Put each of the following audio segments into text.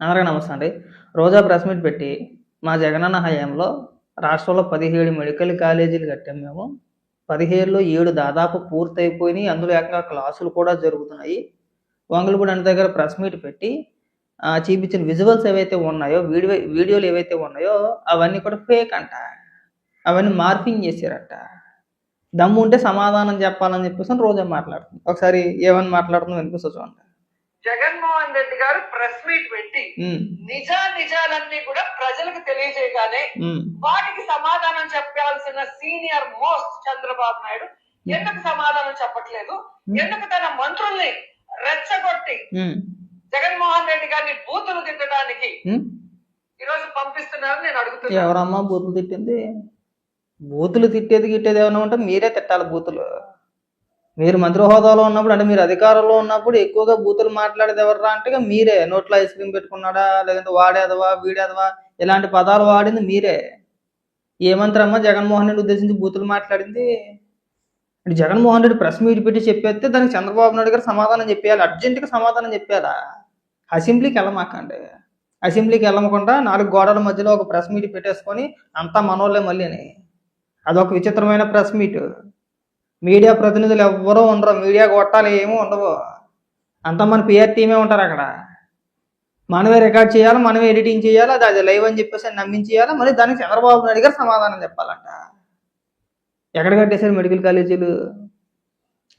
అందరికీ నమస్తే అండి. రోజా ప్రెస్ మీట్ పెట్టి, మా జగనన్న హయాంలో రాష్ట్రంలో 17 మెడికల్ కాలేజీలు కట్టాం మేము. 17లో 7 దాదాపు పూర్తయిపోయినియి. అందులో ఏకంగా క్లాసులు కూడా జరుగుతున్నాయి. వంగలపూడి అన్న దగ్గర ప్రెస్ మీట్ పెట్టి చూపించిన విజువల్స్ ఏవైతే ఉన్నాయో, వీడియోలు ఏవైతే ఉన్నాయో అవన్నీ కూడా ఫేక్ అంట. అవన్నీ మార్ఫింగ్ చేశారట. దమ్ముంటే సమాధానం చెప్పాలని చెప్పేసి రోజా మాట్లాడుతుంది. ఒకసారి ఏమని మాట్లాడుతుందో వినిపిస్తా చూడండి. జగన్మోహన్ రెడ్డి గారు ప్రెస్ మీట్ పెట్టి నిజాలన్నీ కూడా ప్రజలకు తెలియజేయగానే వాటికి సమాధానం చెప్పాల్సిన సీనియర్ మోస్ట్ చంద్రబాబు నాయుడు ఎందుకు సమాధానం చెప్పట్లేదు? ఎందుకు తన మంత్రుల్ని రెచ్చగొట్టి జగన్మోహన్ రెడ్డి గారిని బూతులు తిట్టడానికి ఈరోజు పంపిస్తున్నారు? నేను అడుగుతున్నా. ఎవరమ్మా బూతులు తిట్టింది? బూతులు తిట్టేది ఏమైనా ఉంటే మీరే తిట్టాలి బూతులు. మీరు మంత్రి హోదాలో ఉన్నప్పుడు, అంటే మీరు అధికారంలో ఉన్నప్పుడు ఎక్కువగా బూతులు మాట్లాడేది ఎవర్రా అంటే మీరే. నోట్లో ఐస్ క్రీమ్ పెట్టుకున్నాడా, లేదంటే వాడేదవా వీడేదవా ఇలాంటి పదాలు వాడింది మీరే. ఏ మంత్రి అమ్మ జగన్మోహన్ రెడ్డి ఉద్దేశించి బూతులు మాట్లాడింది? అంటే జగన్మోహన్ రెడ్డి ప్రెస్ మీట్ పెట్టి చెప్పేస్తే దానికి చంద్రబాబు నాయుడు గారు సమాధానం చెప్పేయాలి, అర్జెంటుగా సమాధానం చెప్పారా? అసెంబ్లీకి వెళ్ళమాకండి. అసెంబ్లీకి వెళ్ళమకుండా 4 గోడల మధ్యలో ఒక ప్రెస్ మీట్ పెట్టేసుకొని అంతా మనోళ్ళే మళ్ళీ అని. అదొక విచిత్రమైన ప్రెస్ మీట్. మీడియా ప్రతినిధులు ఎవ్వరూ ఉండరు, మీడియా కొట్టాలి ఏమీ ఉండవు. అంతా మన పిఆర్ టీమే ఉంటారు అక్కడ. మనమే రికార్డ్ చేయాలి, మనమే ఎడిటింగ్ చేయాలి, అది లైవ్ అని చెప్పేసి నమ్మించేయాలి. మళ్ళీ దానికి చంద్రబాబు నాయుడు గారు సమాధానం చెప్పాలంట. ఎక్కడ కట్టేశారు మెడికల్ కాలేజీలు?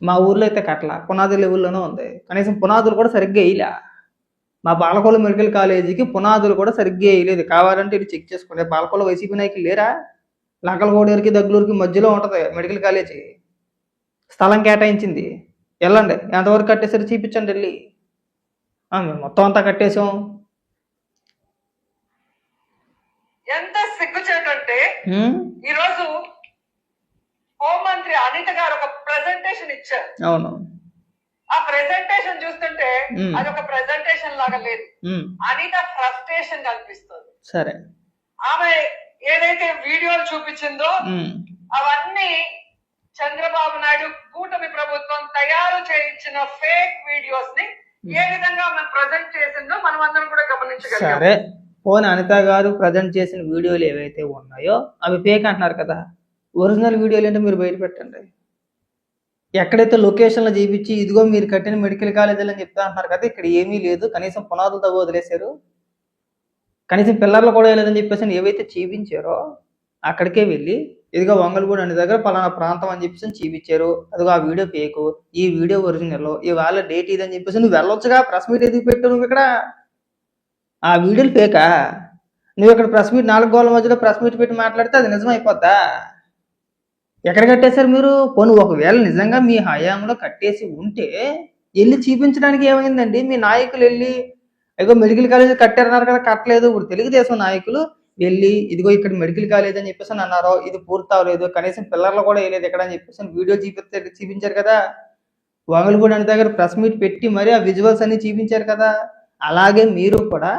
మా ఊర్లో అయితే కట్టల, పునాది లెవెల్లోనే ఉంది. కనీసం పునాదులు కూడా సరిగ్గా వేయలే. మా పాలకొల్లు మెడికల్ కాలేజీకి పునాదులు కూడా సరిగ్గా వేయలేదు. కావాలంటే ఇది చెక్ చేసుకోండి. పాలకొల్లు వైసీపీ నాయకులు లేరా? లక్కలగూడూరికి దగ్గరూరికి మధ్యలో ఉంటుంది మెడికల్ కాలేజీ. స్థలం కేటాయించింది, వెళ్ళండి. ఎంతవరకు కట్టేసరి చూపించండి వెళ్ళి. మేము మొత్తం అంతా కట్టేసాం. ఎంత సిగ్గుచేటంటే ఈరోజు హోంమంత్రి అనిత గారు ఒక ప్రెజెంటేషన్ ఇచ్చారు. అవును, ఆ ప్రెజెంటేషన్ చూస్తుంటే అది ఒక ప్రెజెంటేషన్ లాగా లేదు. అనిత ఫ్రస్ట్రేషన్ కనిపిస్తుంది. సరే, ఆమె ఏదైతే వీడియోలు చూపించిందో అవన్నీ చంద్రబాబు నాయుడు కూటమి ప్రభుత్వం తయారు చేయించిన ఫేక్ వీడియోస్ ని ఏ విధంగా ప్రజెంట్ చేసిందో మనం అందరం కూడా గమనించగలం. సరే, పోనీ అనిత గారు ప్రజెంట్ చేసిన వీడియోలు ఏవైతే ఉన్నాయో అవి ఫేక్ అంటున్నారు కదా. ఒరిజినల్ వీడియోలు ఏంటో మీరు బయట పెట్టండి. ఎక్కడైతే లొకేషన్లో చూపించి ఇదిగో మీరు కట్టిన మెడికల్ కాలేజీలు అని చెప్తా అంటున్నారు కదా, ఇక్కడ ఏమీ లేదు. కనీసం పునాదులతో వదిలేశారు, కనీసం పిల్లర్లు కూడా లేదని చెప్పేసి ఏవైతే చూపించారో అక్కడికే వెళ్ళి ఇదిగో వంగలపూడి అనే దగ్గర పలానా ప్రాంతం అని చెప్పేసి చూపించారు, అదిగో ఆ వీడియో ఫేకు, ఈ వీడియో ఒరిజినల్, ఇవాళ డేట్ ఇదని చెప్పేసి నువ్వు వెళ్ళొచ్చుగా. ప్రెస్ మీట్ ఎందుకు పెట్టావు నువ్వు ఇక్కడ? ఆ వీడియోలు ఫేకా? నువ్వు ఇక్కడ ప్రెస్ మీట్ 4 గోడల మధ్యలో ప్రెస్ మీట్ పెట్టి మాట్లాడితే అది నిజం అయిపోద్దా? ఎక్కడ కట్టేశారు మీరు? పోను ఒకవేళ నిజంగా మీ హయాంలో కట్టేసి ఉంటే వెళ్ళి చూపించడానికి ఏమైందండి? మీ నాయకులు వెళ్ళి ఇదిగో మెడికల్ కాలేజ్ కట్టారన్నారు కదా, కట్టలేదు. ఇప్పుడు తెలుగుదేశం నాయకులు వెళ్ళి ఇదిగో ఇక్కడ మెడికల్ కాలేజ్ అని చెప్పేసి అన్నారు, ఇది పూర్తి అవ్వలేదు, కనీసం పిల్లర్లు కూడా వేయలేదు ఇక్కడ అని చెప్పేసి వీడియో చూపించారు కదా. వంగలపూడి అనే దగ్గర ప్రెస్ మీట్ పెట్టి మరి ఆ విజువల్స్ అన్ని చూపించారు కదా. అలాగే మీరు కూడా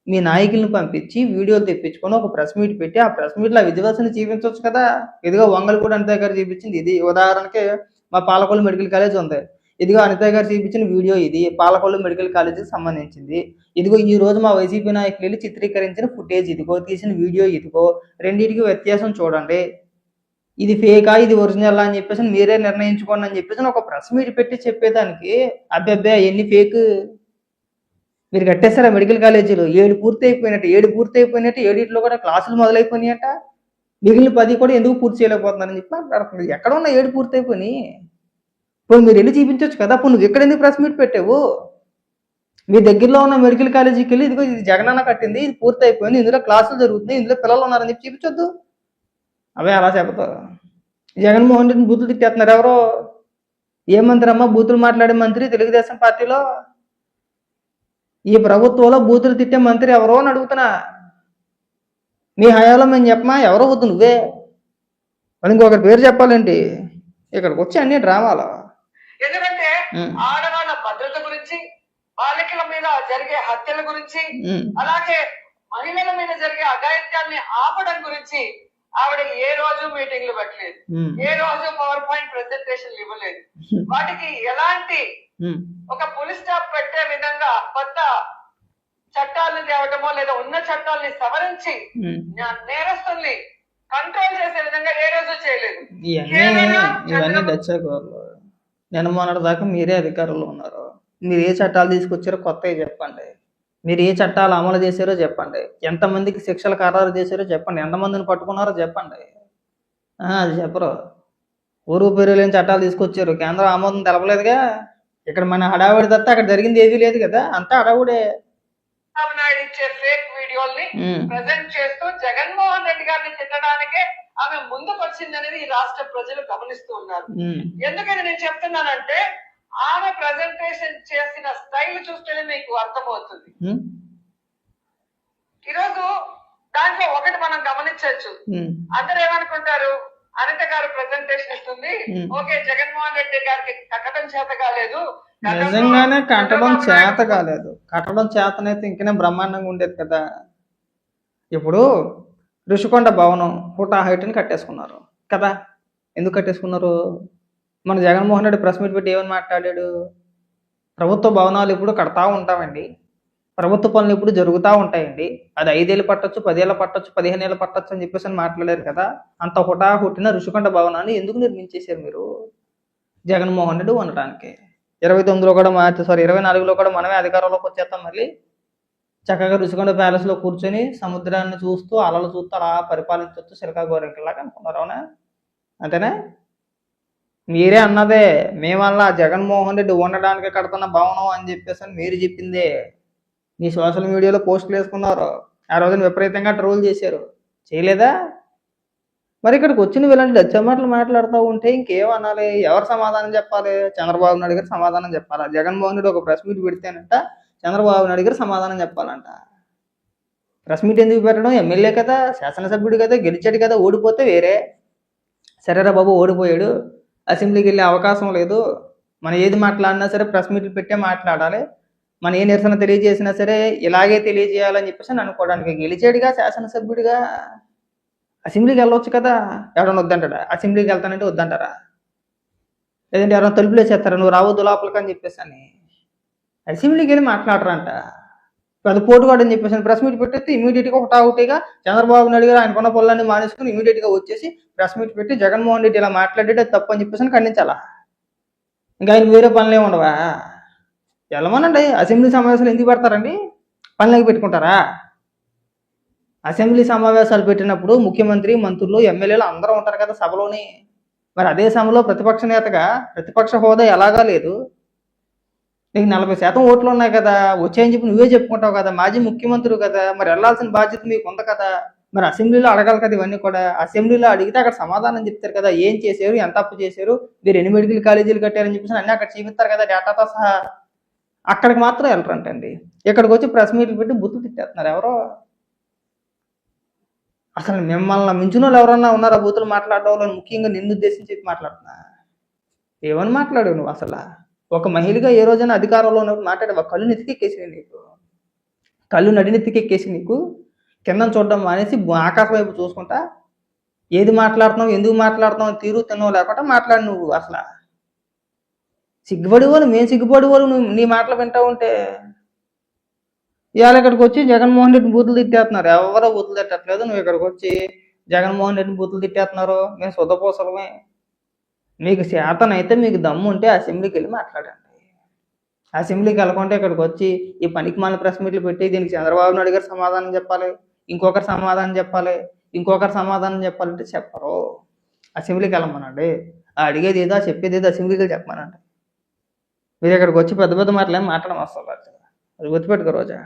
మీ నాయకులను పంపించి వీడియోలు తెప్పించుకొని ఒక ప్రెస్ మీట్ పెట్టి ఆ ప్రెస్ మీట్లో ఆ విజువల్స్ ని చూపించవచ్చు కదా. ఇదిగో వంగలపూడి అనిత గారు చూపించింది ఇది. ఉదాహరణకి మా పాలకొల్లు మెడికల్ కాలేజ్ ఉంది, ఇదిగో అనిత గారు చూపించిన వీడియో ఇది పాలకొల్లు మెడికల్ కాలేజీకి సంబంధించింది. ఇదిగో ఈ రోజు మా వైసీపీ నాయకులు వెళ్ళి చిత్రీకరించిన ఫుటేజ్ ఇదిగో, తీసిన వీడియో ఇదిగో, రెండింటికి వ్యత్యాసం చూడండి, ఇది ఫేకా ఇది ఒరిజినల్ అని చెప్పేసి మీరే నిర్ణయించుకోండి అని చెప్పేసి ఒక ప్రెస్ మీట్ పెట్టి చెప్పేదానికి అబ్బే ఎన్ని ఫేక్. మీరు కట్టేస్తారా మెడికల్ కాలేజీలు? 7 పూర్తి అయిపోయినట్టు 7 కూడా క్లాసులు మొదలైపోయినాయట. మిగిలిన 10 కూడా ఎందుకు పూర్తి చేయలేకపోతున్నారని చెప్పి మాట్లాడుతుంది. ఎక్కడ ఉన్న 7 పూర్తి అయిపోయినాయి? ఇప్పుడు మీరు వెళ్ళి చూపించవచ్చు కదా. ఇప్పుడు నువ్వు ఎక్కడ ఎందుకు ప్రెస్ మీట్ పెట్టావు? మీ దగ్గరలో ఉన్న మెడికల్ కాలేజీకి వెళ్ళి ఇదిగో ఇది జగనన్న కట్టింది, ఇది పూర్తి అయిపోయింది, ఇందులో క్లాసులు జరుగుతున్నాయి, ఇందులో పిల్లలు ఉన్నారని చెప్పి చూపించొద్దు. అవే అలా చెబుతావు. జగన్మోహన్ రెడ్డిని బూతులు తిట్టేస్తున్నారు ఎవరో. ఏ మంత్రి అమ్మ బూతులు మాట్లాడే మంత్రి తెలుగుదేశం పార్టీలో? ఈ ప్రభుత్వంలో బూతులు తిట్టే మంత్రి ఎవరో అని అడుగుతున్నా. మీ హయాంలో మేము చెప్పమా? ఎవరో వద్దు, నువ్వే. మరి ఇంకొకరి పేరు చెప్పాలండి. ఇక్కడికి వచ్చి అన్ని డ్రామాలు. ఎందుకంటే ఆడవాళ్ళ భద్రత గురించి, బాలికల మీద జరిగే హత్యల గురించి, అలాగే మహిళల మీద జరిగే అఘాయిత్యాన్ని ఆపడం గురించి ఆవిడ ఏ రోజు మీటింగ్లు పెట్టలేదు, ఏ రోజు పవర్ పాయింట్ ప్రెజెంటేషన్లు ఇవ్వలేదు. వాటికి ఎలాంటి ఒక పులి స్టాప్ పెట్టే విధంగా కొత్త చట్టాలను తేవటమో లేదా ఉన్న చట్టాలని సవరించి నేరస్తుల్ని కంట్రోల్ చేసే విధంగా ఏ రోజు చేయలేదు. ఇవన్నీ డచ్చాకోర్లు. నిన్న మొన్నటి దాకా మీరే అధికారంలో ఉన్నారు. మీరు ఏ చట్టాలు తీసుకొచ్చారో కొత్తవి చెప్పండి. మీరు ఏ చట్టాలు అమలు చేశారో చెప్పండి. ఎంతమందికి శిక్షలు ఖరారు చేశారో చెప్పండి. ఎంతమందిని పట్టుకున్నారో చెప్పండి. అది చెప్పరు. ఊరు పేరు లేని చట్టాలు తీసుకొచ్చారు. కేంద్రం ఆమోదం తెలపలేదుగా. ఇక్కడ మన హడావుడి తప్ప అక్కడ జరిగింది ఏదీ లేదు కదా, అంతా హడావుడే. చంద్రబాబు నాయుడు ఇచ్చే ఫేక్ వీడియోల్ని ప్రజెంట్ చేస్తూ జగన్మోహన్ రెడ్డి గారిని తిట్టడానికే ఆమె ముందుకు వచ్చింది అనేది ఈ రాష్ట్ర ప్రజలు గమనిస్తూ ఉన్నారు. ఎందుకని నేను చెప్తున్నానంటే ఆమె ప్రజెంటేషన్ చేసిన స్టైల్ చూస్తేనే మీకు అర్థమవుతుంది. ఈరోజు దాంట్లో ఒకటి మనం గమనించవచ్చు. అందరు ఏమనుకుంటారు, అనిత గారు ప్రజెంటేషన్ ఇస్తుంది, ఓకే జగన్మోహన్ రెడ్డి గారికి కట్టడం చేత కాలేదు, నిజంగానే కట్టడం చేత కాలేదు. కట్టడం చేతనైతే ఇంకనే బ్రహ్మాండంగా ఉండేది కదా. ఇప్పుడు ఋషికొండ భవనం హుటా హైట్ని కట్టేసుకున్నారు కదా. ఎందుకు కట్టేసుకున్నారు? మన జగన్మోహన్ రెడ్డి ప్రెస్ మీట్ పెట్టి ఏమని మాట్లాడాడు? ప్రభుత్వ భవనాలు ఇప్పుడు కడతా ఉంటామండి, ప్రభుత్వ పనులు ఇప్పుడు జరుగుతూ ఉంటాయండి, అది 5 ఏళ్ళు పట్టొచ్చు, 10 ఏళ్ళు పట్టొచ్చు, 15 ఏళ్ళు పట్టొచ్చు అని చెప్పేసి అని మాట్లాడారు కదా. అంత హుటా హుట్టిన ఋషికొండ భవనాన్ని ఎందుకు నిర్మించేశారు మీరు? జగన్మోహన్ రెడ్డి ఉండటానికి. 29లో కూడా 24లో కూడా మనమే అధికారంలోకి వచ్చేస్తాం. మళ్ళీ చక్కగా ఋషికొండ ప్యాలెస్లో కూర్చొని సముద్రాన్ని చూస్తూ అలలు చూస్తూ అలా పరిపాలించవచ్చు సిలకా గోరెంకలాగా అనుకున్నారు. అవునా? అంతేనా? మీరే అన్నదే, మేమల్లా జగన్మోహన్ రెడ్డి ఉండడానికి కడుతున్న భవనం అని చెప్పేసి అని మీరు చెప్పిందే. మీ సోషల్ మీడియాలో పోస్టులు వేసుకున్నారు. ఆ రోజున విపరీతంగా ట్రోల్ చేశారు. చేయలేదా? మరి ఇక్కడికి వచ్చిన ఇలాంటి డచ్చమాటలు మాట్లాడుతూ ఉంటే ఇంకేమనాలి? ఎవరు సమాధానం చెప్పాలి? చంద్రబాబు నాయుడు గారు సమాధానం చెప్పాలా? జగన్మోహన్ రెడ్డి ఒక ప్రెస్ మీట్ పెడితేనంట చంద్రబాబు నాయుడు గారు సమాధానం చెప్పాలంట. ప్రెస్ మీట్ ఎందుకు పెట్టడం? ఎమ్మెల్యే కదా, శాసనసభ్యుడు కదా, గెలిచాడు కదా, ఓడిపోతే వేరే. సరేరా బాబు, ఓడిపోయాడు, అసెంబ్లీకి వెళ్ళే అవకాశం లేదు, మనం ఏది మాట్లాడినా సరే ప్రెస్ మీట్లు పెట్టే మాట్లాడాలి, మనం ఏ నిరసన తెలియజేసినా సరే ఇలాగే తెలియజేయాలని చెప్పేసి అనుకోవడానికి గెలిచాడుగా శాసనసభ్యుడిగా. అసెంబ్లీకి వెళ్ళవచ్చు కదా. ఎవరైనా వద్దంటాడా? అసెంబ్లీకి వెళ్తానంటే వద్దంటారా? లేదంటే ఎవరైనా తలుపులు వేసేస్తారా నువ్వు రావద్దు లోపలికి అని చెప్పేసి అని? అసెంబ్లీకి వెళ్ళి మాట్లాడరంట. పెద్ద పోటుగాడు అని చెప్పేసి ప్రెస్ మీట్ పెట్టేస్తే ఇమీడియట్గా ఒకటిగా చంద్రబాబు నాయుడు గారు ఆయనకున్న పొలాన్ని మానేసుకుని ఇమీడియట్గా వచ్చేసి ప్రెస్ మీట్ పెట్టి జగన్మోహన్ రెడ్డి ఇలా మాట్లాడేది తప్పు అని చెప్పేసి ఖండించాలా? ఇంకా ఆయన వేరే పనులు ఏమి ఉండవా? వెళ్ళమనండి. అసెంబ్లీ సమావేశాలు ఎందుకు పెడతారండి? పనులకి పెట్టుకుంటారా? అసెంబ్లీ సమావేశాలు పెట్టినప్పుడు ముఖ్యమంత్రి, మంత్రులు, ఎమ్మెల్యేలు అందరూ ఉంటారు కదా సభలోని. మరి అదే సభలో ప్రతిపక్ష నేతగా ప్రతిపక్ష హోదా ఎలాగా లేదు. నీకు 40% ఓట్లు ఉన్నాయి కదా, వచ్చాయని చెప్పి నువ్వే చెప్పుకుంటావు కదా, మాజీ ముఖ్యమంత్రి కదా, మరి వెళ్ళాల్సిన బాధ్యత మీకు ఉంది కదా. మరి అసెంబ్లీలో అడగాలి కదా ఇవన్నీ కూడా. అసెంబ్లీలో అడిగితే అక్కడ సమాధానం చెప్తారు కదా, ఏం చేశారు, ఎంత అప్పు చేశారు, మీరు ఎన్ని మెడికల్ కాలేజీలు కట్టారని చెప్పేసి అన్నీ అక్కడ చూపిస్తారు కదా డేటాతో సహా. అక్కడికి మాత్రం వెళ్ళరంటండి. ఇక్కడికి వచ్చి ప్రెస్ మీట్లు పెట్టి బుద్ధులు తిట్టేస్తున్నారు. ఎవరో అసలు మిమ్మల్ని మించిన వాళ్ళు ఎవరన్నా ఉన్నారా బూతులు మాట్లాడడం? ముఖ్యంగా నిన్ను ఉద్దేశించి చెప్పి మాట్లాడుతున్నా. ఏమని మాట్లాడావు నువ్వు అసలు? ఒక మహిళగా ఏ రోజైనా అధికారంలో ఉన్నప్పుడు మాట్లాడే కళ్ళు నెత్తికెక్కేసి నీకు, కళ్ళు నడినెత్తికెక్కేసి నీకు కింద చూడడం మానేసి ఆకాశం వైపు చూసుకుంటా ఏది మాట్లాడుతున్నావు, ఎందుకు మాట్లాడుతున్నావు తీరు తిన్నావు లేకుండా మాట్లాడి నువ్వు అసలు సిగ్గుపడేవాళ్ళు, మేము సిగ్గుపడేవాళ్ళు నువ్వు నీ మాటలు వింటా ఉంటే. ఇవాళ ఇక్కడికి వచ్చి జగన్మోహన్ రెడ్డిని బూతులు తిట్టేస్తున్నారు. ఎవరో బూతులు తిట్టట్లేదు, నువ్వు ఇక్కడికి వచ్చి జగన్మోహన్ రెడ్డిని బూతులు తిట్టేస్తున్నారు. మేము శుద్ధపోసలమే. మీకు చేతనైతే, మీకు దమ్ము ఉంటే అసెంబ్లీకి వెళ్ళి మాట్లాడండి. అసెంబ్లీకి వెళ్ళకుంటే ఇక్కడికి వచ్చి ఈ పనికి మన ప్రెస్ మీట్లు పెట్టి దీనికి చంద్రబాబు నాయుడు గారు సమాధానం చెప్పాలి, ఇంకొకరు సమాధానం చెప్పాలి, ఇంకొకరు సమాధానం చెప్పాలంటే చెప్పరు. అసెంబ్లీకి వెళ్ళమనండి. అడిగేది ఏదో చెప్పేది ఏదో అసెంబ్లీకి చెప్పమనండి. మీరు ఇక్కడికి వచ్చి పెద్ద పెద్ద మాటలు ఏం మాట్లాడడం వస్తుంది. అది గుర్తుపెట్టుకో రోజా.